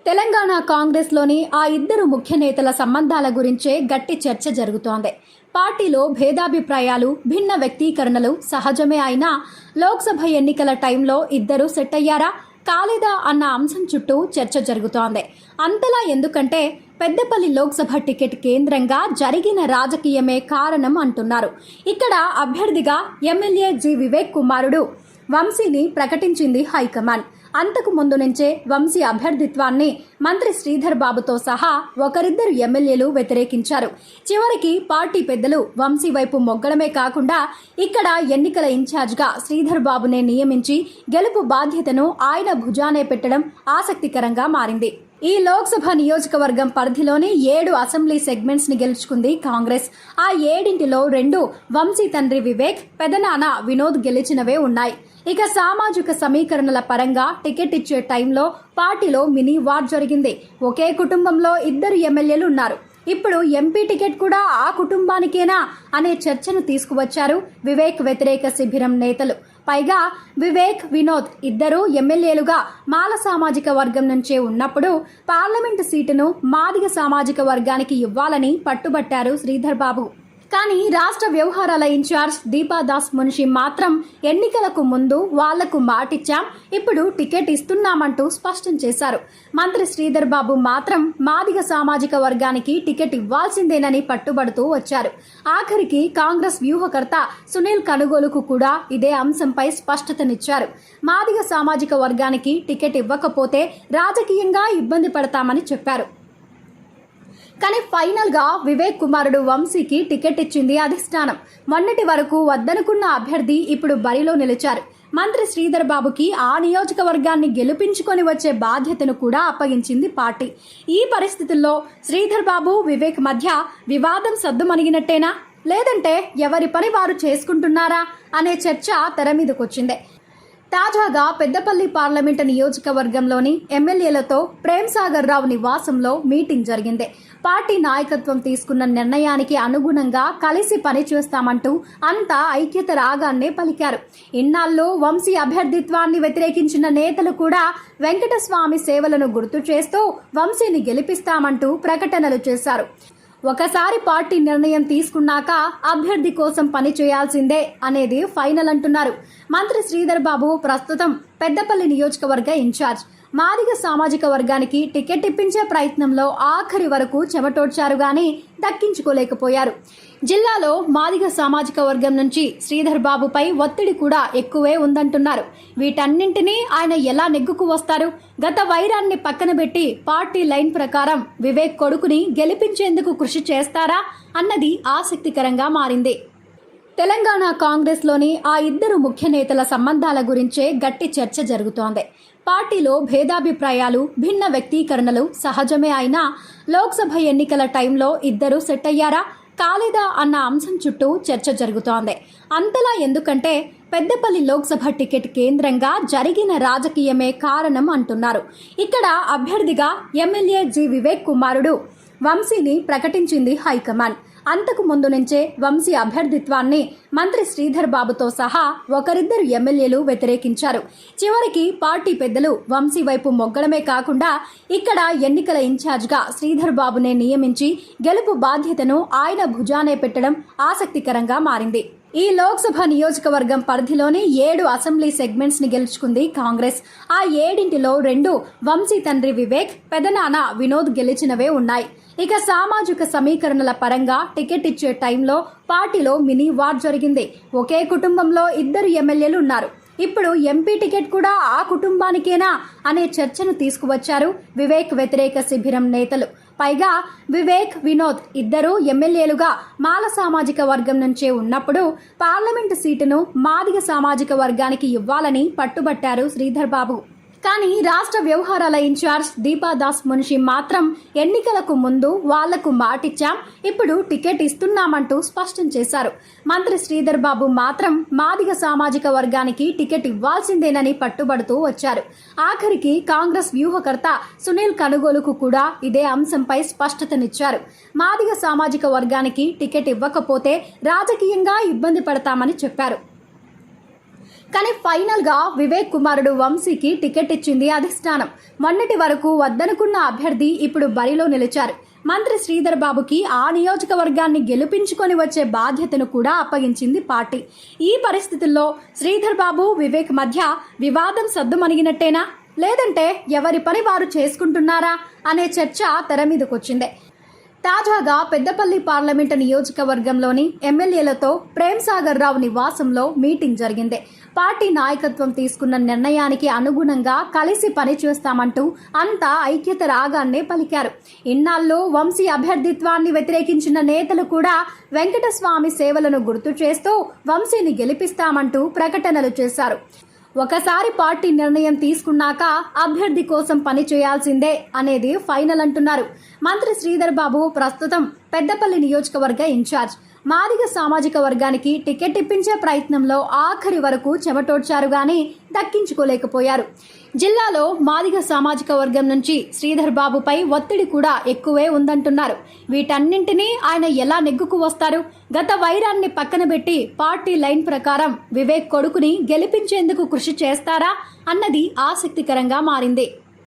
తెలంగాణ కాంగ్రెస్లోని ఆ ఇద్దరు ముఖ్య నేతల సంబంధాల గురించే గట్టి చర్చ జరుగుతోంది. పార్టీలో భేదాభిప్రాయాలు, భిన్న వ్యక్తీకరణలు సహజమే అయినా లోక్సభ ఎన్నికల టైంలో ఇద్దరు సెట్ అయ్యారా కాలేదా అన్న అంశం చుట్టూ చర్చ జరుగుతోంది. అంతలా ఎందుకంటే పెద్దపల్లి లోక్సభ టికెట్ కేంద్రంగా జరిగిన రాజకీయమే కారణం అంటున్నారు. ఇక్కడ అభ్యర్థిగా ఎమ్మెల్యే జి వివేక్ కుమారుడు వంశీని ప్రకటించింది హైకమాండ్. అంతకు ముందు నుంచే వంశీ అభ్యర్థిత్వాన్ని మంత్రి శ్రీధర్ బాబుతో సహా ఒకరిద్దరు ఎమ్మెల్యేలు వ్యతిరేకించారు. చివరికి పార్టీ పెద్దలు వంశీ వైపు మొగ్గడమే కాకుండా ఇక్కడ ఎన్నికల ఇన్ఛార్జ్గా శ్రీధర్ బాబునే నియమించి గెలుపు బాధ్యతను ఆయన భుజానే పెట్టడం ఆసక్తికరంగా మారింది. ఈ లోక్సభ నియోజకవర్గం పరిధిలోని 7 అసెంబ్లీ సెగ్మెంట్స్ ని గెలుచుకుంది కాంగ్రెస్. ఆ 7 2 వంశీ తండ్రి వివేక్, పెదనాన్న వినోద్ గెలిచినవే ఉన్నాయి. ఇక సామాజిక సమీకరణల పరంగా టికెట్ ఇచ్చే టైంలో పార్టీలో మినీ వార్ జరిగింది. ఒకే కుటుంబంలో 2 ఎమ్మెల్యేలు ఉన్నారు. ఇప్పుడు ఎంపీ టికెట్ కూడా ఆ కుటుంబానికేనా అనే చర్చను తీసుకువచ్చారు వివేక్ వ్యతిరేక శిబిరం నేతలు. పైగా వివేక్, వినోద్ ఇద్దరూ ఎమ్మెల్యేలుగా మాల సామాజిక వర్గం నుంచే ఉన్నప్పుడు పార్లమెంటు సీటును మాదిగ సామాజిక వర్గానికి ఇవ్వాలని పట్టుబట్టారు శ్రీధర్ బాబు. కానీ రాష్ట్ర వ్యవహారాల ఇన్ఛార్జ్ దీపాదాస్ మున్షి మాత్రం ఎన్నికలకు ముందు వాళ్లకు మాటిచ్చాం, ఇప్పుడు టికెట్ ఇస్తున్నామంటూ స్పష్టం చేశారు. మంత్రి శ్రీధర్ బాబు మాత్రం మాదిగ సామాజిక వర్గానికి టికెట్ ఇవ్వాల్సిందేనని పట్టుబడుతూ వచ్చారు. ఆఖరికి కాంగ్రెస్ వ్యూహకర్త సునీల్ కనుగోలుకు కూడా ఇదే అంశంపై స్పష్టతనిచ్చారు. మాదిగ సామాజిక వర్గానికి టికెట్ ఇవ్వకపోతే రాజకీయంగా ఇబ్బంది పడతామని చెప్పారు. కానీ ఫైనల్ గా వివేక్ కుమారుడు వంశీకి టికెట్ ఇచ్చింది అధిష్టానం. మొన్నటి వరకు వద్దనుకున్న అభ్యర్థి ఇప్పుడు బరిలో నిలిచారు. మంత్రి శ్రీధర్ బాబుకి ఆ నియోజకవర్గాన్ని గెలిపించుకొని వచ్చే బాధ్యతను కూడా అప్పగించింది పార్టీ. ఈ పరిస్థితుల్లో శ్రీధర్ బాబు, వివేక్ మధ్య వివాదం సద్దుమణిగినట్టేనా, లేదంటే ఎవరి పని వారు చేసుకుంటున్నారా అనే చర్చ తెర మీదకొచ్చింది. తాజాగా పెద్దపల్లి పార్లమెంటు నియోజకవర్గంలోని ఎమ్మెల్యేలతో ప్రేమ్ సాగర్ రావు నివాసంలో మీటింగ్ జరిగింది. పార్టీ నాయకత్వం తీసుకున్న నిర్ణయానికి అనుగుణంగా కలిసి పనిచేస్తామంటూ అంతా ఐక్యత రాగాన్నే పలికారు. ఇన్నాళ్ళు వంశీ అభ్యర్థిత్వాన్ని వ్యతిరేకించిన నేతలు కూడా వెంకటస్వామి సేవలను గుర్తు చేస్తూ వంశీని గెలిపిస్తామంటూ ప్రకటనలు చేశారు. ఒకసారి పార్టీ నిర్ణయం తీసుకున్నాక అభ్యర్థి కోసం పని చేయాల్సిందే అనేది ఫైనల్ అంటున్నారు. మంత్రి శ్రీధర్ బాబు ప్రస్తుతం పెద్దపల్లి నియోజకవర్గ ఇన్ఛార్జ్. మాదిగ సామాజిక వర్గానికి టికెట్ ఇప్పించే ప్రయత్నంలో ఆఖరి వరకు చెమటోడ్చారు గాని దక్కించుకోలేకపోయారు. జిల్లాలో మాదిగ సామాజిక వర్గం నుంచి శ్రీధర్ బాబుపై ఒత్తిడి కూడా ఎక్కువే ఉందంటున్నారు. వీటన్నింటినీ ఆయన ఎలా నెగ్గుకు వస్తారు? గత వైరాన్ని పక్కన పెట్టి పార్టీ లైన్ ప్రకారం వివేక్ కొడుకుని గెలిపించేందుకు కృషి చేస్తారా అన్నది ఆసక్తికరంగా మారింది. తెలంగాణ కాంగ్రెస్లోని ఆ ఇద్దరు ముఖ్య నేతల సంబంధాల గురించే గట్టి చర్చ జరుగుతోంది. పార్టీలో భేదాభిప్రాయాలు, భిన్న వ్యక్తీకరణలు సహజమే అయినా లోక్సభ ఎన్నికల టైంలో ఇద్దరు సెట్ అయ్యారా కాలేదా అన్న అంశం చుట్టూ చర్చ జరుగుతోంది. అంతలా ఎందుకంటే పెద్దపల్లి లోక్సభ టికెట్ కేంద్రంగా జరిగిన రాజకీయమే కారణం అంటున్నారు. ఇక్కడ అభ్యర్థిగా ఎమ్మెల్యే జి వివేక్ కుమారుడు వంశీని ప్రకటించింది హైకమాండ్. అంతకు ముందు నుంచే వంశీ అభ్యర్థిత్వాన్ని మంత్రి శ్రీధర్ బాబుతో సహా ఒకరిద్దరు ఎమ్మెల్యేలు వ్యతిరేకించారు. చివరికి పార్టీ పెద్దలు వంశీ వైపు మొగ్గడమే కాకుండా ఇక్కడ ఎన్నికల ఇన్ఛార్జ్గా శ్రీధర్ బాబునే నియమించి గెలుపు బాధ్యతను ఆయన భుజానే పెట్టడం ఆసక్తికరంగా మారింది. ఈ లోక్సభ నియోజకవర్గం పరిధిలోని 7 అసెంబ్లీ సెగ్మెంట్స్ ని గెలుచుకుంది కాంగ్రెస్. ఆ 7 2 వంశీ తండ్రి వివేక్, పెదనాన్న వినోద్ గెలిచినవే ఉన్నాయి. ఇక సామాజిక సమీకరణల పరంగా టికెట్ ఇచ్చే టైంలో పార్టీలో మినీ వార్ జరిగింది. ఒకే కుటుంబంలో 2 ఎమ్మెల్యేలు ఉన్నారు. ఇప్పుడు ఎంపీ టికెట్ కూడా ఆ కుటుంబానికేనా అనే చర్చను తీసుకువచ్చారు వివేక్ వ్యతిరేక శిబిరం నేతలు. పైగా వివేక్, వినోద్ ఇద్దరూ ఎమ్మెల్యేలుగా మాల సామాజిక వర్గం నుంచే ఉన్నప్పుడు పార్లమెంటు సీటును మాదిగ సామాజిక వర్గానికి ఇవ్వాలని పట్టుబట్టారు శ్రీధర్ బాబు. కానీ రాష్ట్ర వ్యవహారాల ఇన్ఛార్జ్ దీపాదాస్ మున్షి మాత్రం ఎన్నికలకు ముందు వాళ్లకు మాటిచ్చాం, ఇప్పుడు టికెట్ ఇస్తున్నామంటూ స్పష్టం చేశారు. మంత్రి శ్రీధర్ బాబు మాత్రం మాదిగ సామాజిక వర్గానికి టికెట్ ఇవ్వాల్సిందేనని పట్టుబడుతూ వచ్చారు. ఆఖరికి కాంగ్రెస్ వ్యూహకర్త సునీల్ కనుగోలుకు కూడా ఇదే అంశంపై స్పష్టతనిచ్చారు. మాదిగ సామాజిక వర్గానికి టికెట్ ఇవ్వకపోతే రాజకీయంగా ఇబ్బంది పడతామని చెప్పారు. కానీ ఫైనల్ గా వివేక్ కుమారుడు వంశీకి టికెట్ ఇచ్చింది అధిష్టానం. మొన్నటి వరకు వద్దనుకున్న అభ్యర్థి ఇప్పుడు బరిలో నిలిచారు. మంత్రి శ్రీధర్ బాబుకి ఆ నియోజకవర్గాన్ని గెలిపించుకొని వచ్చే బాధ్యతను కూడా అప్పగించింది పార్టీ. ఈ పరిస్థితుల్లో శ్రీధర్ బాబు వివేక్ మధ్య వివాదం సద్దుమణిగినట్టేనా, లేదంటే ఎవరి పని వారు చేసుకుంటున్నారా అనే చర్చ తెర మీదకొచ్చింది. తాజాగా పెద్దపల్లి పార్లమెంటు నియోజకవర్గంలోని ఎమ్మెల్యేలతో ప్రేమ్ సాగర్ రావు నివాసంలో మీటింగ్ జరిగింది. పార్టీ నాయకత్వం తీసుకున్న నిర్ణయానికి అనుగుణంగా కలిసి పనిచేస్తామంటూ అంతా ఐక్యత రాగాన్నే పలికారు. ఇన్నాళ్ళు వంశీ అభ్యర్థిత్వాన్ని వ్యతిరేకించిన నేతలు కూడా వెంకటస్వామి సేవలను గుర్తు చేస్తూ వంశీని గెలిపిస్తామంటూ ప్రకటనలు చేశారు. ఒకసారి పార్టీ నిర్ణయం తీసుకున్నాక అభ్యర్థి కోసం పని చేయాల్సిందే అనేది ఫైనల్ అంటున్నారు. మంత్రి శ్రీధర్ బాబు ప్రస్తుతం పెద్దపల్లి నియోజకవర్గ ఇన్ఛార్జ్. మాదిగ సామాజిక వర్గానికి టికెట్ ఇప్పించే ప్రయత్నంలో ఆఖరి వరకు చెమటోడ్చారు గాని దక్కించుకోలేకపోయారు. జిల్లాలో మాదిగ సామాజిక వర్గం నుంచి శ్రీధర్ బాబుపై ఒత్తిడి కూడా ఎక్కువే ఉందంటున్నారు. వీటన్నింటినీ ఆయన ఎలా నెగ్గుకు వస్తారు? గత వైరాన్ని పక్కన పెట్టి పార్టీ లైన్ ప్రకారం వివేక్ కొడుకుని గెలిపించేందుకు కృషి చేస్తారా అన్నది ఆసక్తికరంగా మారింది.